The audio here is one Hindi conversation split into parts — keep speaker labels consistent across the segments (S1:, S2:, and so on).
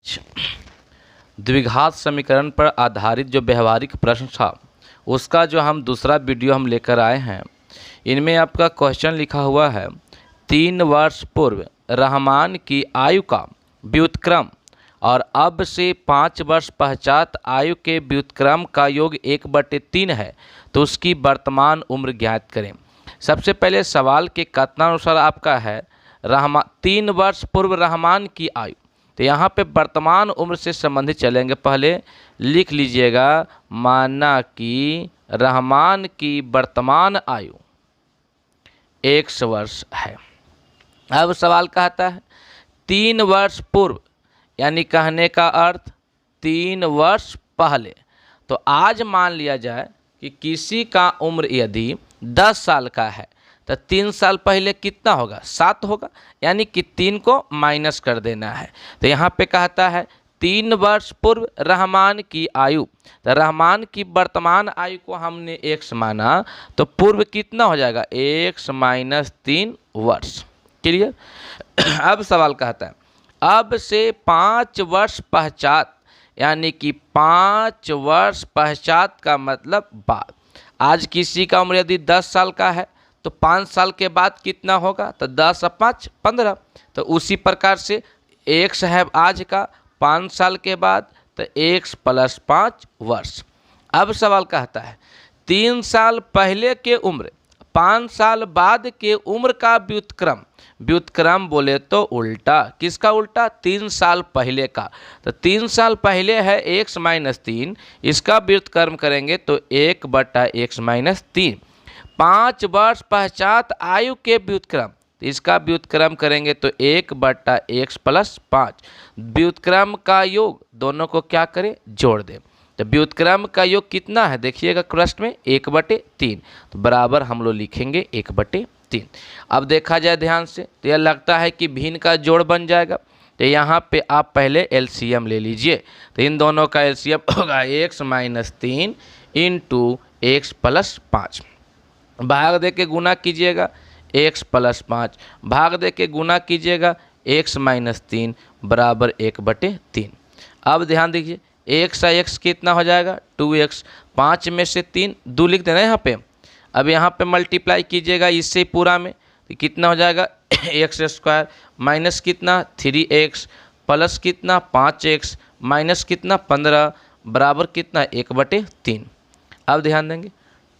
S1: द्विघात समीकरण पर आधारित जो व्यवहारिक प्रश्न था उसका जो हम दूसरा वीडियो हम लेकर आए हैं। इनमें आपका क्वेश्चन लिखा हुआ है 3 वर्ष पूर्व रहमान की आयु का व्युत्क्रम और अब से 5 वर्ष पश्चात आयु के व्युत्क्रम का योग 1/3 है, तो उसकी वर्तमान उम्र ज्ञात करें। सबसे पहले सवाल के कथनानुसार आपका है 3 वर्ष पूर्व रहमान की आयु, तो यहाँ पे वर्तमान उम्र से संबंधित चलेंगे। पहले लिख लीजिएगा, माना कि रहमान की वर्तमान आयु 1 वर्ष है। अब सवाल कहता है 3 वर्ष पूर्व, यानी कहने का अर्थ 3 वर्ष पहले। तो आज मान लिया जाए कि किसी का उम्र यदि 10 साल का है तो 3 साल पहले कितना होगा? 7 होगा, यानी कि 3 को माइनस कर देना है। तो यहाँ पे कहता है 3 वर्ष पूर्व रहमान की आयु, तो रहमान की वर्तमान आयु को हमने 1 माना, तो पूर्व कितना हो जाएगा? 1 - 3 वर्ष। क्लियर? अब सवाल कहता है अब से 5 वर्ष पश्चात, यानी कि 5 वर्ष पश्चात का मतलब बाद। आज किसी का उम्र यदि 10 साल का है तो 5 साल के बाद कितना होगा? तो 10 और 5 15। तो उसी प्रकार से 1 है आज का, 5 साल के बाद तो 1 + 5 वर्ष। अब सवाल कहता है 3 साल पहले के उम्र 5 साल बाद के उम्र का व्युत्क्रम। व्युत्क्रम बोले तो उल्टा, किसका उल्टा? 3 साल पहले का। तो 3 साल पहले है 1 - 3, इसका व्युत्क्रम करेंगे तो 1/1 - 3। 5 वर्ष पश्चात आयु के व्युत्क्रम, इसका व्युत्क्रम करेंगे तो 1/1 + 5। व्युत्क्रम का योग दोनों को क्या करें? जोड़ दें। तो व्युत्क्रम का योग कितना है? देखिएगा प्रश्न में 1/3, तो बराबर हम लोग लिखेंगे 1/3। अब देखा जाए ध्यान से तो यह लगता है कि भिन्न का जोड़ बन जाएगा। तो यहाँ पे आप पहले एलसीएम ले लीजिए, तो इन दोनों का एलसीएम होगा 1 - 3 × 1 + 5। भाग दे के गुना कीजिएगा 1 + 5, भाग दे के गुना कीजिएगा 1 - 3 बराबर 1/3। अब ध्यान दीजिए 1 से x कितना हो जाएगा? 2x। 5 में से 3 2 लिख देना यहाँ पे। अब यहाँ पे मल्टीप्लाई कीजिएगा इससे पूरा में, तो कितना हो जाएगा? x² माइनस कितना? 3x प्लस कितना? 5x माइनस कितना? 15 बराबर कितना? 1/3। अब ध्यान देंगे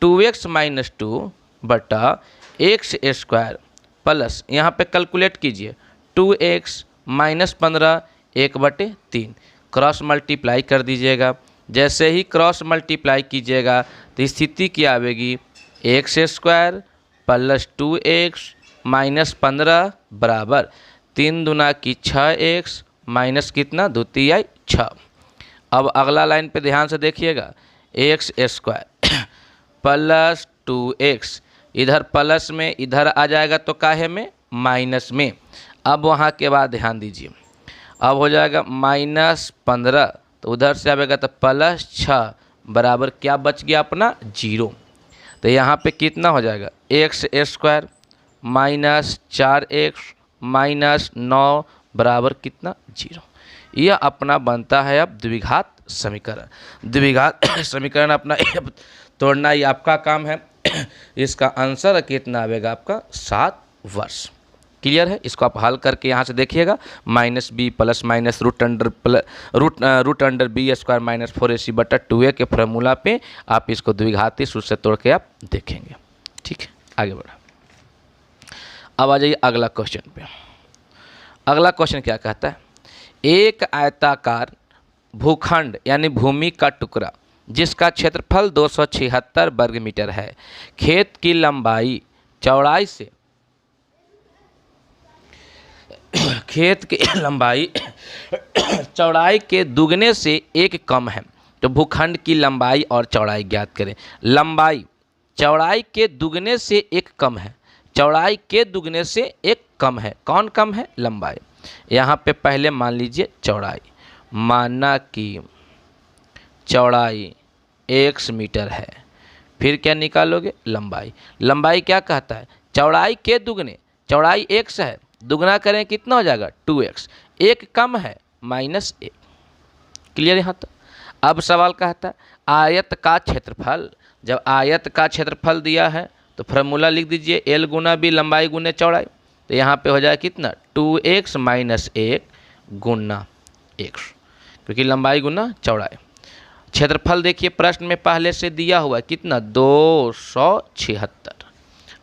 S1: 2x - 2 बटा x² प्लस यहाँ पे कैलकुलेट कीजिए 2x - 15 1/3। क्रॉस मल्टीप्लाई कर दीजिएगा। जैसे ही क्रॉस मल्टीप्लाई कीजिएगा तो स्थिति क्या आवेगी? x² प्लस 2x माइनस 15 बराबर 3 दूना की 6x माइनस कितना? 2 तिहाई 6। अब अगला लाइन पे ध्यान से देखिएगा, x² प्लस 2x, इधर प्लस में इधर आ जाएगा तो काहे में? माइनस में। अब वहाँ के बाद ध्यान दीजिए, अब हो जाएगा -15, तो उधर से आएगा तो +6 बराबर क्या बच गया अपना? 0। तो यहाँ पे कितना हो जाएगा? x² माइनस 4x माइनस 9 बराबर कितना? 0। यह अपना बनता है अब द्विघात समीकरण। द्विघात समीकरण अपना तोड़ना ही आपका काम है। इसका आंसर कितना आएगा आपका? 7 वर्ष। क्लियर है? इसको आप हल करके यहाँ से देखिएगा -b plus minus root under b² - 4ac/2a के फॉर्मूला पे आप इसको द्विघाती सूत्र से तोड़ के आप देखेंगे। ठीक है, आगे बढ़ा। अब आ जाइए अगला क्वेश्चन पे। अगला क्वेश्चन क्या कहता है? एक आयताकार भूखंड यानी भूमि का टुकड़ा जिसका क्षेत्रफल 276 वर्ग मीटर है, खेत की लंबाई चौड़ाई से खेत की लंबाई चौड़ाई के दुगने से 1 कम है, तो भूखंड की लंबाई और चौड़ाई ज्ञात करें। लंबाई चौड़ाई के दुगने से 1 कम है, चौड़ाई के दुगने से 1 कम है। कौन कम है? लंबाई। यहाँ पे पहले मान लीजिए चौड़ाई, माना कि चौड़ाई x मीटर है, फिर क्या निकालोगे? लंबाई। लंबाई क्या कहता है? चौड़ाई के दुगने, चौड़ाई x है, दुगना करें कितना हो जाएगा? 2x। 1 कम है -1। क्लियर यहाँ तक। अब सवाल कहता है आयत का क्षेत्रफल। जब आयत का क्षेत्रफल दिया है तो फार्मूला लिख दीजिए L गुना B, लंबाई गुने चौड़ाई। तो यहाँ पे हो जाए कितना 2x - 1 गुना x, क्योंकि लंबाई गुना चौड़ाई। क्षेत्रफल देखिए प्रश्न में पहले से दिया हुआ है कितना 276।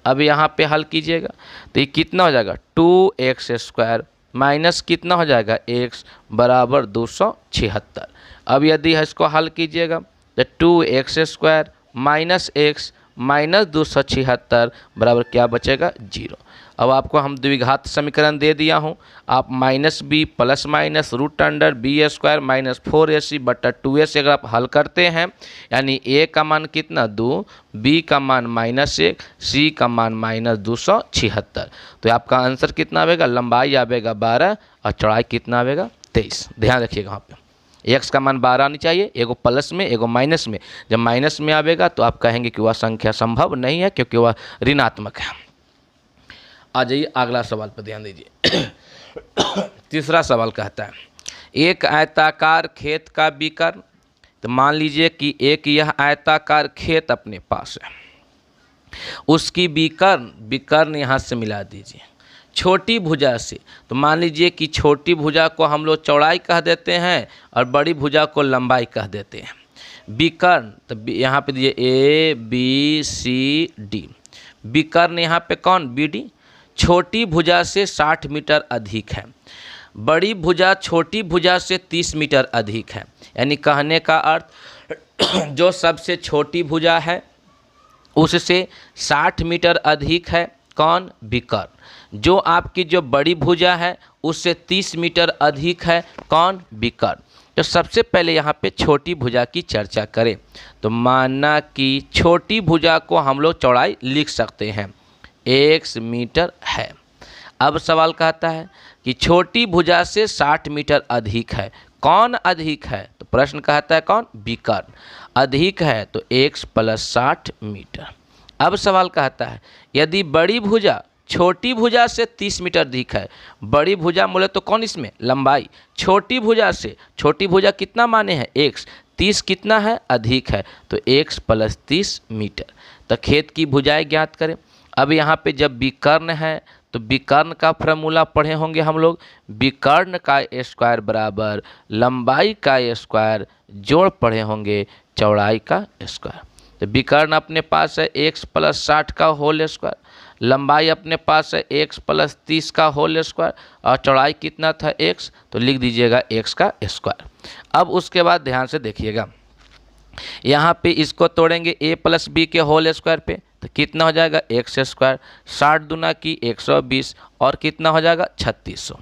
S1: अब यहाँ पे हल कीजिएगा तो ये कितना हो जाएगा 2x² माइनस कितना हो जाएगा x बराबर 276। अब यदि इसको हल कीजिएगा तो 2x² माइनस x माइनस 276 बराबर क्या बचेगा 0। अब आपको हम द्विघात समीकरण दे दिया हूँ, आप -b plus minus √b² minus 4ac बटा 2s अगर आप हल करते हैं, यानी a का मान कितना 2, b का मान -1, c का मान -276। तो आपका आंसर कितना आवेगा, लंबाई आवेगा 12 और चौड़ाई कितना आवेगा 23। ध्यान रखिएगा वहाँ पे x का मान 12 आनी चाहिए, एगो प्लस में एगो माइनस में। जब माइनस में आवेगा तो आप कहेंगे कि वह संख्या संभव नहीं है क्योंकि वह ऋणात्मक है। आ जाइए अगला सवाल पर ध्यान दीजिए। तीसरा सवाल कहता है एक आयताकार खेत का विकर्ण। तो मान लीजिए कि एक यह आयताकार खेत अपने पास है, उसकी विकर्ण यहाँ से मिला दीजिए छोटी भुजा से। तो मान लीजिए कि छोटी भुजा को हम लोग चौड़ाई कह देते हैं और बड़ी भुजा को लंबाई कह देते हैं। विकर्ण तो यहाँ पे दीजिए ABCD। विकर्ण यहाँ पे कौन BD। छोटी भुजा से 60 मीटर अधिक है, बड़ी भुजा छोटी भुजा से 30 मीटर अधिक है। यानी कहने का अर्थ जो सबसे छोटी भुजा है उससे 60 मीटर अधिक है कौन विकर्ण। जो आपकी जो बड़ी भुजा है उससे 30 मीटर अधिक है कौन विकर्ण। तो सबसे पहले यहाँ पे छोटी भुजा की चर्चा करें तो माना कि छोटी भुजा को हम लोग चौड़ाई लिख सकते हैं x मीटर है। अब सवाल कहता है कि छोटी भुजा से 60 मीटर अधिक है, कौन अधिक है। तो प्रश्न कहता है कौन विकर्ण अधिक है, तो x + 60 मीटर। अब सवाल कहता है यदि बड़ी भुजा छोटी भुजा से 30 मीटर अधिक है, बड़ी भुजा बोले तो कौन इसमें लंबाई, छोटी भुजा से छोटी भुजा कितना माने हैं x, 30 कितना है अधिक है, तो x + 30 मीटर। तो खेत की भुजाएं ज्ञात करें। अब यहाँ पे जब विकर्ण है तो विकर्ण का फॉर्मूला पढ़े होंगे हम लोग, विकर्ण का स्क्वायर बराबर लंबाई का स्क्वायर जोड़ पढ़े होंगे चौड़ाई का स्क्वायर। तो विकर्ण अपने पास है x + 60 का होल स्क्वायर, लंबाई अपने पास है x + 30 का होल स्क्वायर और चौड़ाई कितना था x, तो लिख दीजिएगा x का स्क्वायर। अब उसके बाद ध्यान से देखिएगा यहाँ पे इसको तोड़ेंगे a + b के होल स्क्वायर पे तो कितना हो जाएगा x स्क्वायर, 60 दूना की 120 और कितना हो जाएगा 3600।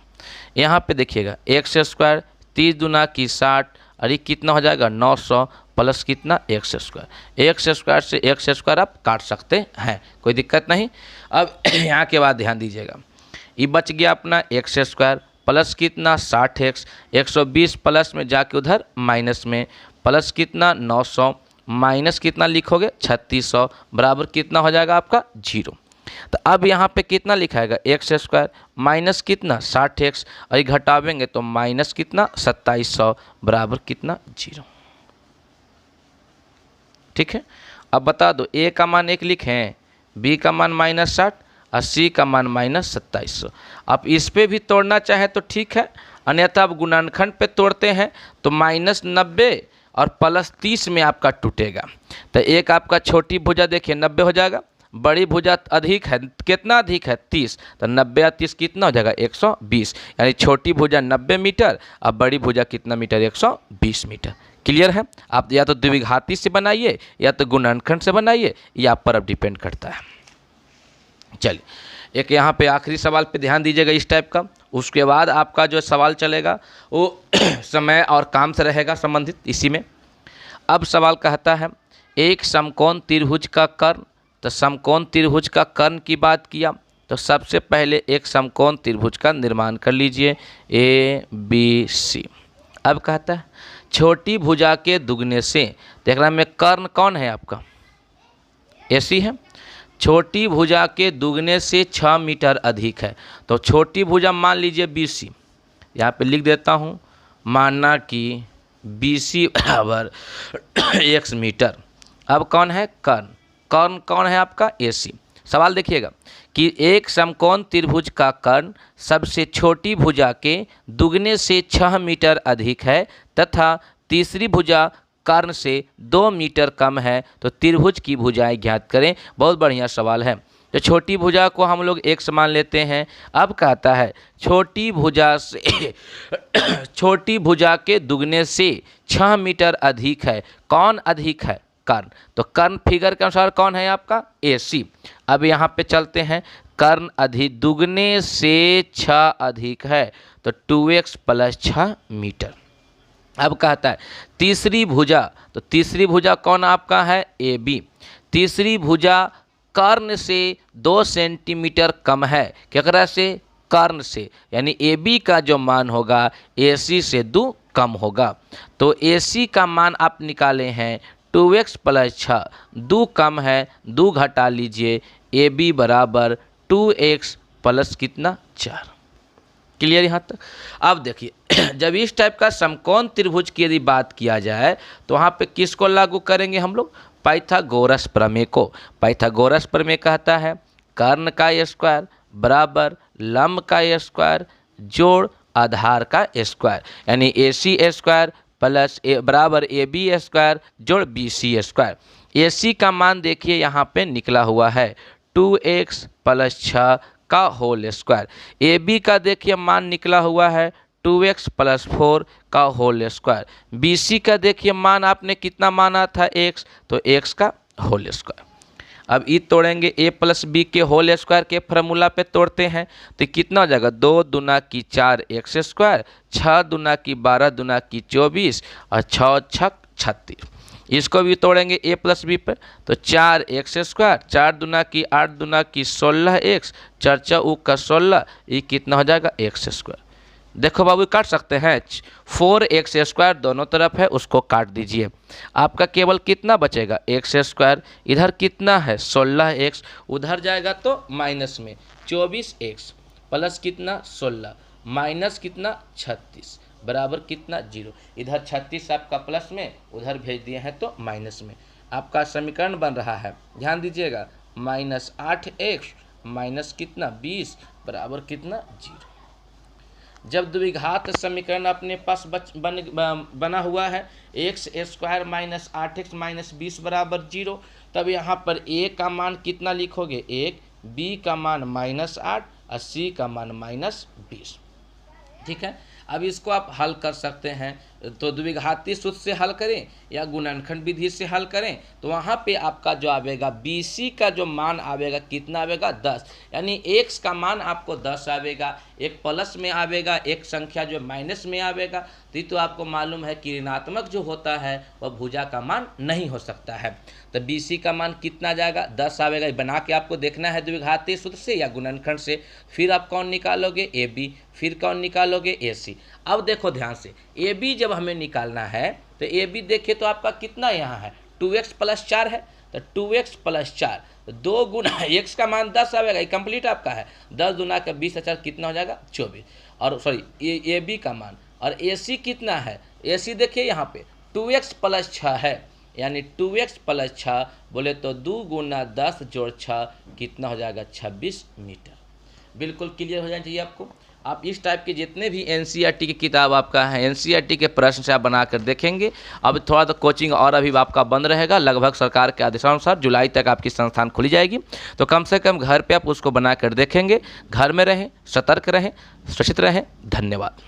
S1: यहाँ पे देखिएगा x स्क्वायर 30 दूना की 60 और ये कितना हो जाएगा 900 प्लस कितना x स्क्वायर। x स्क्वायर से x स्क्वायर आप काट सकते हैं, कोई दिक्कत नहीं। अब यहाँ के बाद ध्यान दीजिएगा ये बच गया अपना x स्क्वायर प्लस कितना 60x, 120 प्लस में जाके उधर माइनस में प्लस कितना 900 माइनस कितना लिखोगे 3600 बराबर कितना हो जाएगा आपका 0। तो अब यहाँ पे कितना लिखाएगा x स्क्वायर माइनस कितना 60x और ये घटावेंगे तो माइनस कितना 2700 बराबर कितना 0। ठीक है। अब बता दो a का मान 1 लिखें, b का मान -60 और c का मान -2700। आप इस पे भी तोड़ना चाहे तो ठीक है, अन्यथा आप गुणनखंड पे तोड़ते हैं तो -90 और +30 में आपका टूटेगा। तो एक आपका छोटी भुजा देखिए 90 हो जाएगा, बड़ी भुजा अधिक है, कितना अधिक है 30, तो 90 और 30 कितना हो जाएगा 120। यानी छोटी भुजा 90 मीटर और बड़ी भुजा कितना मीटर 120 मीटर। क्लियर है। आप या तो द्विघाती से बनाइए या तो गुणनखंड से बनाइए, ये आप पर अब डिपेंड करता है। चलिए एक यहाँ पे आखिरी सवाल पे ध्यान दीजिएगा इस टाइप का, उसके बाद आपका जो सवाल चलेगा वो समय और काम से रहेगा संबंधित इसी में। अब सवाल कहता है एक समकोण त्रिभुज का कर्ण। तो समकोण त्रिभुज का कर्ण की बात किया तो सबसे पहले एक समकोण त्रिभुज का निर्माण कर लीजिए ABC। अब कहता है छोटी भुजा के दुगने से, देख रहा में कर्ण कौन है आपका AC है, छोटी भुजा के दुगने से 6 मीटर अधिक है। तो छोटी भुजा मान लीजिए BC, यहाँ पे लिख देता हूँ माना कि BC बराबर x मीटर। अब कौन है कर्ण, कर्ण कौन है आपका AC। सवाल देखिएगा कि एक समकोण त्रिभुज का कर्ण सबसे छोटी भुजा के दुगने से 6 मीटर अधिक है तथा तीसरी भुजा कर्ण से 2 मीटर कम है, तो त्रिभुज की भुजाएं ज्ञात करें। बहुत बढ़िया सवाल है। तो छोटी भुजा को हम लोग एक समान लेते हैं। अब कहता है छोटी भुजा से छोटी भुजा के दुगने से 6 मीटर अधिक है, कौन अधिक है, कर्ण। तो कर्ण फिगर के अनुसार कौन है आपका AC। अब यहाँ पे चलते हैं, कर्ण अधिक दुगने से 6 अधिक है तो 2x + 6 मीटर। अब कहता है तीसरी भुजा, तो तीसरी भुजा कौन आपका है AB। तीसरी भुजा कर्ण से 2 सेंटीमीटर कम है, केकरा से, कर्ण से, यानी AB का जो मान होगा AC से 2 कम होगा। तो AC का मान आप निकाले हैं 2x + 6, 2 कम है 2 घटा लीजिए, AB बराबर 2x + कितना 4। क्लियर यहाँ तक। अब देखिए जब इस टाइप का समकोण त्रिभुज की यदि बात किया जाए तो वहाँ पे किसको लागू करेंगे हम लोग, पाइथागोरस प्रमेय को। पाइथागोरस प्रमेय कहता है कर्ण का स्क्वायर बराबर लंब का स्क्वायर जोड़ आधार का स्क्वायर, यानी AC स्क्वायर प्लस बराबर AB स्क्वायर जोड़ BC स्क्वायर। AC का मान देखिए यहाँ पे निकला हुआ है 2x + 6 का होल स्क्वायर। AB का देखिए मान निकला हुआ है 2x + 4 का होल स्क्वायर। BC का देखिए मान आपने कितना माना था x, तो x का होल स्क्वायर। अब ये तोड़ेंगे A + B के होल स्क्वायर के फार्मूला पे तोड़ते हैं तो कितना हो जाएगा, 2 दूना की 4x स्क्वायर, 6 दूना की 12 दूना की 24 और 6 6 36। इसको भी तोड़ेंगे A + B पर तो 4x स्क्वायर, 4 दूना की 8 दूना की 16x, 4 4 का 16, ये कितना हो जाएगा x स्क्वायर। देखो बाबू काट सकते हैं, 4x स्क्वायर दोनों तरफ है उसको काट दीजिए, आपका केवल कितना बचेगा x स्क्वायर। इधर कितना है 16x, उधर जाएगा तो माइनस में 24x प्लस कितना 16 माइनस कितना 36 बराबर कितना 0। इधर 36 आपका प्लस में, उधर भेज दिए हैं तो माइनस में। आपका समीकरण बन रहा है, ध्यान दीजिएगा, -8x माइनस कितना 20 बराबर कितना 0। जब द्विघात समीकरण अपने पास बना हुआ है x square minus 8x minus 20 बराबर 0, तब यहाँ पर a का मान कितना लिखोगे 1, b का मान -8 और c का मान -20। ठीक है, अब इसको आप हल कर सकते हैं, तो द्विघाती सूत्र से हल करें या गुणनखंड विधि से हल करें, तो वहाँ पे आपका जो आवेगा BC का जो मान आवेगा कितना आवेगा 10, यानी x का मान आपको 10 आवेगा, एक प्लस में आवेगा, एक संख्या जो माइनस में आवेगा। तो आपको मालूम है कि ऋणात्मक जो होता है वह भुजा का मान नहीं हो सकता है। तो BC का मान कितना जाएगा 10 आवेगा, बना के आपको देखना है द्विघाती सूत्र से या गुणनखंड से। फिर आप कौन निकालोगे AB, फिर कौन निकालोगे AC। अब देखो ध्यान से, AB जब हमें निकालना है तो AB देखिए तो आपका कितना यहाँ है 2x + 4 है, तो 2x + 4 2 गुना x का मान 10 आवेगा, ये कंप्लीट आपका है, 10 दूना का 20 4 कितना हो जाएगा 24। और सॉरी AB का मान, और AC कितना है, AC देखिए यहाँ पे 2x + 6 है, यानी 2x + 6 बोले तो 2 गुना 10 जोड़ 6 कितना हो जाएगा 26 मीटर। बिल्कुल क्लियर हो जाना चाहिए आपको। आप इस टाइप के जितने भी NCERT की किताब आपका है, NCERT के प्रश्न से आप बनाकर देखेंगे। अब थोड़ा तो कोचिंग और अभी आपका बंद रहेगा, लगभग सरकार के आदेशानुसार जुलाई तक आपकी संस्थान खुली जाएगी, तो कम से कम घर पे आप उसको बनाकर देखेंगे। घर में रहें, सतर्क रहें, सुरक्षित रहें। धन्यवाद।